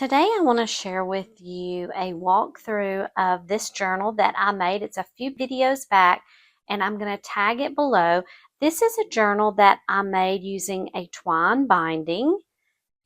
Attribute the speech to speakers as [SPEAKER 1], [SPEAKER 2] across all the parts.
[SPEAKER 1] Today I want to share with you a walkthrough of this journal that I made. It's a few videos back and I'm going to tag it below. This is a journal that I made using a twine binding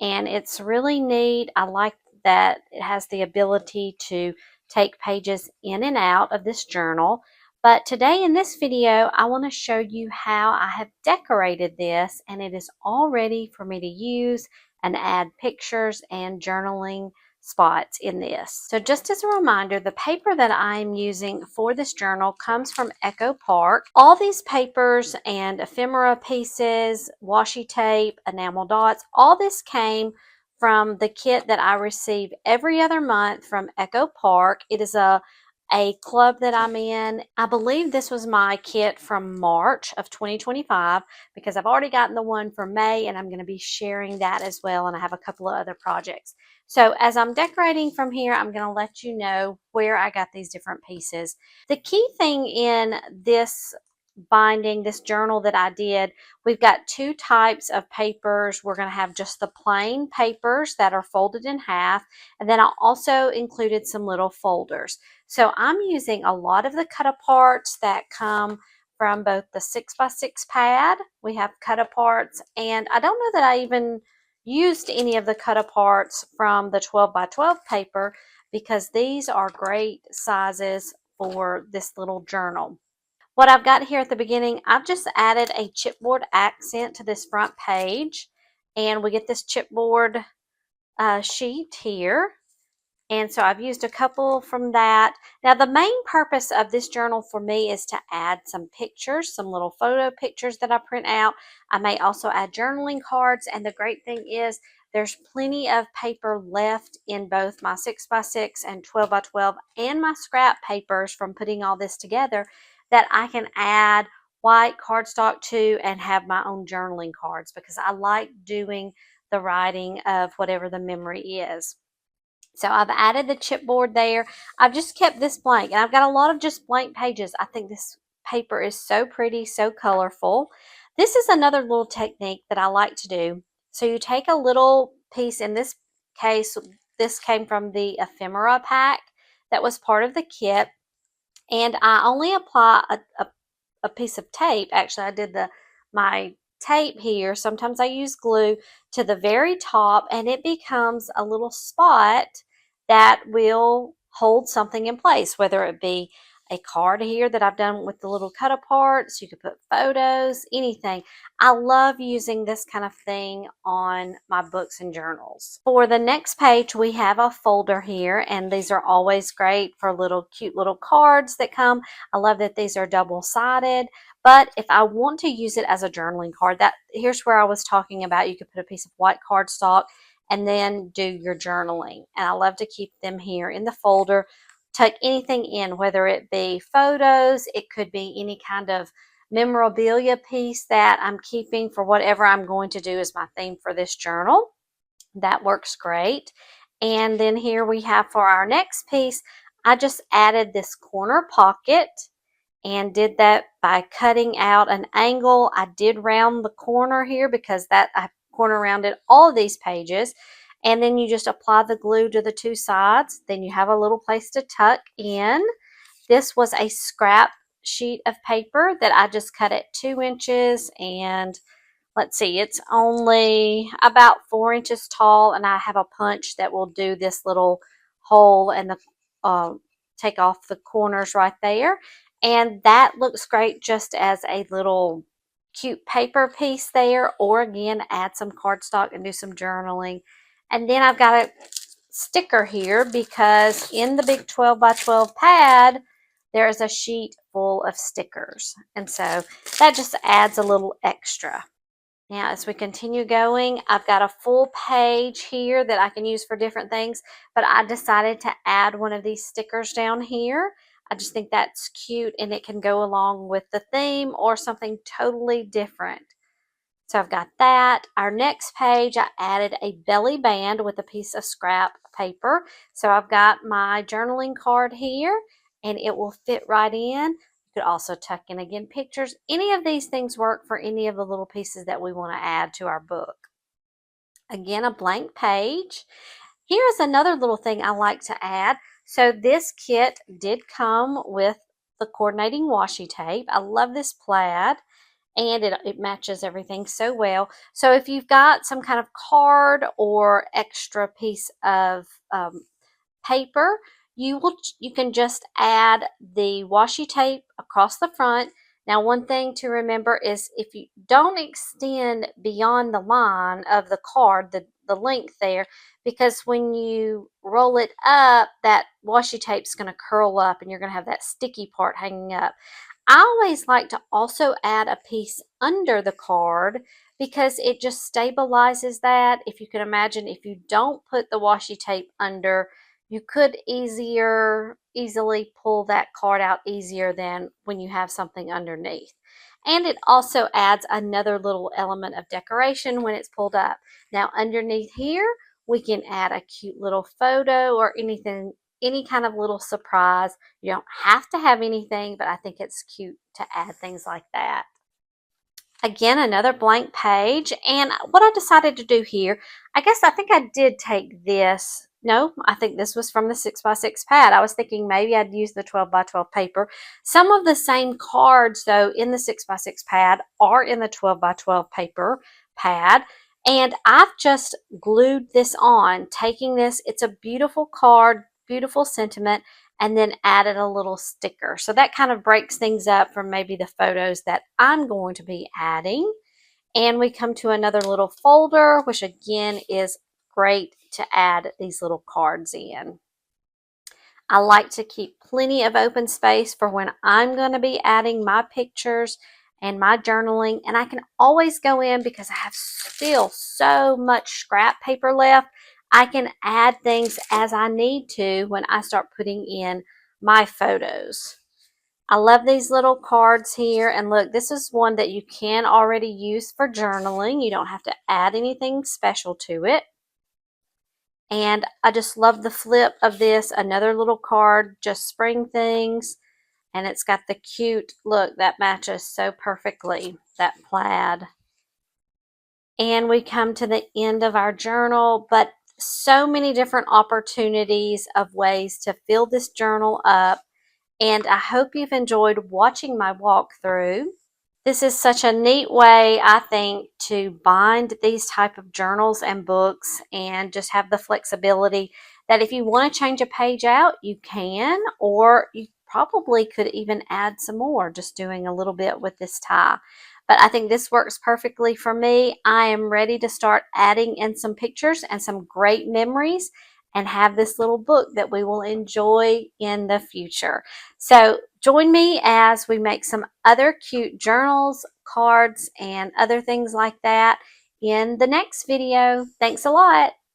[SPEAKER 1] and it's really neat. I like that it has the ability to take pages in and out of this journal. But today in this video, I want to show you how I have decorated this, and it is all ready for me to use and add pictures and journaling spots in this. So just as a reminder, the paper that I'm using for this journal comes from Echo Park. All these papers and ephemera pieces, washi tape, enamel dots, all this came from the kit that I receive every other month from Echo Park. It is a club that I'm in. I believe this was my kit from March of 2025 because I've already gotten the one for May and I'm going to be sharing that as well, and I have a couple of other projects. So as I'm decorating from here, I'm going to let you know where I got these different pieces. The key thing in this binding, this journal that I did, we've got two types of papers. We're going to have just the plain papers that are folded in half, and then I also included some little folders. So I'm using a lot of the cut-aparts that come from both the 6x6 pad. We have cut-aparts, and I don't know that I even used any of the cut-aparts from the 12x12 paper because these are great sizes for this little journal. What I've got here at the beginning, I've just added a chipboard accent to this front page, and we get this chipboard sheet here. And so I've used a couple from that. Now the main purpose of this journal for me is to add some pictures, some little photo pictures that I print out. I may also add journaling cards, and the great thing is there's plenty of paper left in both my 6x6 and 12x12 and my scrap papers from putting all this together that I can add white cardstock to and have my own journaling cards, because I like doing the writing of whatever the memory is. So I've added the chipboard there. I've just kept this blank, and I've got a lot of just blank pages. I think this paper is so pretty, so colorful. This is another little technique that I like to do. So you take a little piece. In this case, this came from the ephemera pack that was part of the kit, and I only apply a piece of tape. Actually, I did my tape here. Sometimes I use glue to the very top, and it becomes a little spot that will hold something in place, whether it be a card here that I've done with the little cut aparts. You could put photos, anything. I love using this kind of thing on my books and journals. For the next page, we have a folder here, and these are always great for little cute little cards that come. I love that these are double-sided. But if I want to use it as a journaling card, here's where I was talking about. You could put a piece of white cardstock and then do your journaling. And I love to keep them here in the folder. Tuck anything in, whether it be photos, it could be any kind of memorabilia piece that I'm keeping for whatever I'm going to do as my theme for this journal. That works great. And then here we have for our next piece, I just added this corner pocket and did that by cutting out an angle. I did round the corner here because I corner rounded all of these pages, and then you just apply the glue to the two sides. Then you have a little place to tuck in. This was a scrap sheet of paper that I just cut at 2 inches, and let's see, it's only about 4 inches tall, and I have a punch that will do this little hole and take off the corners right there. And that looks great just as a little cute paper piece there, or again, add some cardstock and do some journaling. And then I've got a sticker here because in the big 12x12 pad, there is a sheet full of stickers. And so that just adds a little extra. Now, as we continue going, I've got a full page here that I can use for different things, but I decided to add one of these stickers down here. I just think that's cute, and it can go along with the theme or something totally different. So I've got that. Our next page, I added a belly band with a piece of scrap paper. So I've got my journaling card here, and it will fit right in. You could also tuck in, again, pictures. Any of these things work for any of the little pieces that we want to add to our book. Again, a blank page. Here's another little thing I like to add. So this kit did come with the coordinating washi tape. I love this plaid, and it matches everything so well. So if you've got some kind of card or extra piece of paper, you can just add the washi tape across the front. Now, one thing to remember is if you don't extend beyond the line of the card, the length there, because when you roll it up, that washi tape's going to curl up and you're going to have that sticky part hanging up. I always like to also add a piece under the card because it just stabilizes that. If you can imagine, if you don't put the washi tape under, you could easily pull that card out easier than when you have something underneath. And it also adds another little element of decoration when it's pulled up. Now underneath here, we can add a cute little photo or anything, any kind of little surprise. You don't have to have anything, but I think it's cute to add things like that. Again, another blank page. And what I decided to do here, I think I did take this. No, I think this was from the 6x6 pad. I was thinking maybe I'd use the 12x12 paper. Some of the same cards, though, in the 6x6 pad are in the 12x12 paper pad. And I've just glued this on, taking this. It's a beautiful card, beautiful sentiment, and then added a little sticker. So that kind of breaks things up from maybe the photos that I'm going to be adding. And we come to another little folder, which again is great to add these little cards in. I like to keep plenty of open space for when I'm going to be adding my pictures and my journaling. And I can always go in because I have still so much scrap paper left. I can add things as I need to when I start putting in my photos. I love these little cards here. And look, this is one that you can already use for journaling. You don't have to add anything special to it. And I just love the flip of this. Another little card, just spring things. And it's got the cute look that matches so perfectly, that plaid. And we come to the end of our journal, but so many different opportunities of ways to fill this journal up. And I hope you've enjoyed watching my walkthrough. This is such a neat way, I think, to bind these type of journals and books and just have the flexibility that if you want to change a page out, you can, or you probably could even add some more, just doing a little bit with this tie. But I think this works perfectly for me. I am ready to start adding in some pictures and some great memories and have this little book that we will enjoy in the future. So join me as we make some other cute journals, cards, and other things like that in the next video. Thanks a lot.